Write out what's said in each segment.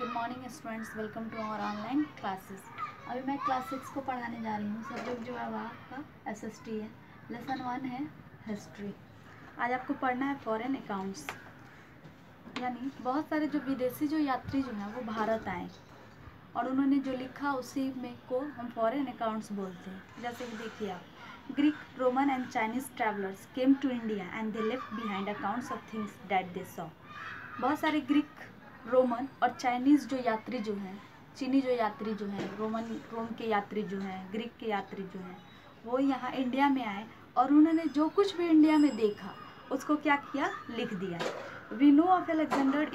Good morning students, welcome to our online classes. अभी मैं class 6 को पढ़ाने जा रही हूँ। सब्जेक्ट जो है वह आपका SST है। लेसन 1 है हिस्ट्री। आज आपको पढ़ना है फॉरेन अकाउंट्स, यानी बहुत सारे जो विदेशी जो यात्री जो हैं वो भारत आए और उन्होंने जो लिखा उसी में को हम फॉरेन अकाउंट्स बोलते हैं। जैसे कि देखिए आप, Greek, Roman and Chinese travellers came to India and they left behind accounts of things that they saw. बहुत सारे ग्रीक, रोमन और चाइनीज़ जो यात्री जो हैं, चीनी जो यात्री जो हैं, रोम के यात्री जो हैं, ग्रीक के यात्री जो हैं, वो यहाँ इंडिया में आए और उन्होंने जो कुछ भी इंडिया में देखा उसको क्या किया, लिख दिया। We know of Alexander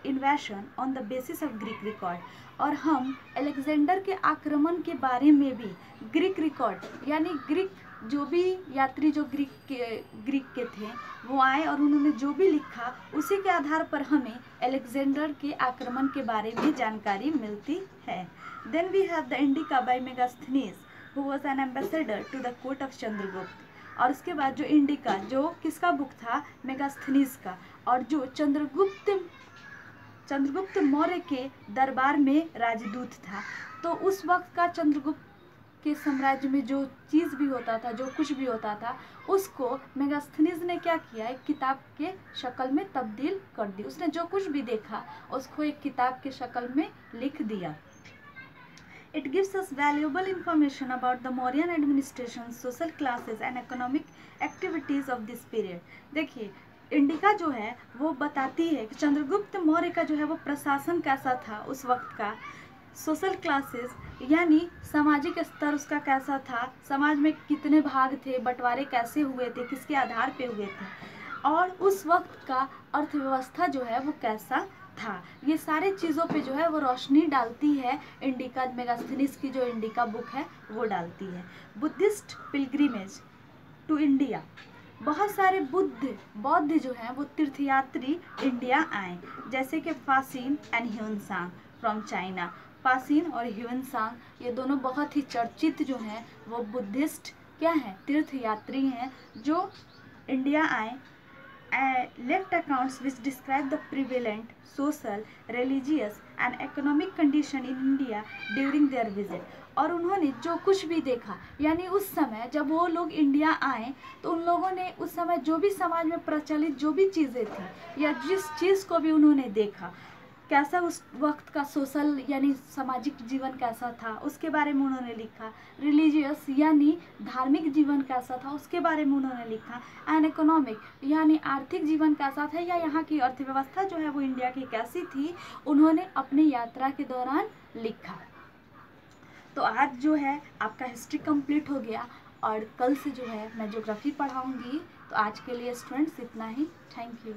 invasion on the basis of Greek record. और हम अलेक्जेंडर के आक्रमण के बारे में भी ग्रीक रिकॉर्ड, यानी ग्रीक जो भी यात्री जो ग्रीक के थे वो आए और उन्होंने जो भी लिखा उसी के आधार पर हमें अलेक्जेंडर के आक्रमण के बारे में जानकारी मिलती है। Then we have the Indica by Megasthenes who was an ambassador to the court of Chandragupta. और उसके बाद जो इंडिका जो किसका बुक था, मेगास्थनीज का, और जो चंद्रगुप्त मौर्य के दरबार में राजदूत था। तो उस वक्त का चंद्रगुप्त के साम्राज्य में जो चीज़ भी होता था, जो कुछ भी होता था, उसको मेगास्थनीज ने क्या किया, एक किताब के शक्ल में तब्दील कर दी। उसने जो कुछ भी देखा उसको एक किताब के शक्ल में लिख दिया। It gives us valuable information about the Mauryan administration, social classes and economic activities of this period. देखिए, इंडिका जो है वो बताती है कि चंद्रगुप्त मौर्य का जो है वो प्रशासन कैसा था उस वक्त का, सोशल क्लासेस यानी सामाजिक स्तर उसका कैसा था, समाज में कितने भाग थे, बंटवारे कैसे हुए थे, किसके आधार पे हुए थे, और उस वक्त का अर्थव्यवस्था जो है वो कैसा था। ये सारे चीज़ों पे जो है वो रोशनी डालती है इंडिका, मेगास्थनीज की जो इंडिका बुक है वो डालती है। बुद्धिस्ट पिलग्रिमेज टू इंडिया, बहुत सारे बौद्ध जो हैं वो तीर्थयात्री इंडिया आए, जैसे कि फासिन एंड ह्यूनसांग फ्रॉम चाइना। फासिन और ह्यूनसांग ये दोनों बहुत ही चर्चित जो हैं वो बुद्धिस्ट क्या हैं, तीर्थयात्री हैं जो इंडिया आए। Left accounts which describe the prevalent social, religious and economic condition in India during their visit. और उन्होंने जो कुछ भी देखा, यानी उस समय जब वो लोग इंडिया आए तो उन लोगों ने उस समय जो भी समाज में प्रचलित जो भी चीज़ें थी या जिस चीज़ को भी उन्होंने देखा, कैसा उस वक्त का सोशल यानी सामाजिक जीवन कैसा था उसके बारे में उन्होंने लिखा। रिलीजियस यानी धार्मिक जीवन कैसा था उसके बारे में उन्होंने लिखा। एंड इकोनॉमिक यानी आर्थिक जीवन कैसा था या यहाँ की अर्थव्यवस्था जो है वो इंडिया की कैसी थी, उन्होंने अपनी यात्रा के दौरान लिखा। तो आज जो है आपका हिस्ट्री कंप्लीट हो गया और कल से जो है मैं ज्योग्राफी पढ़ाऊँगी। तो आज के लिए स्टूडेंट्स इतना ही। Thank you.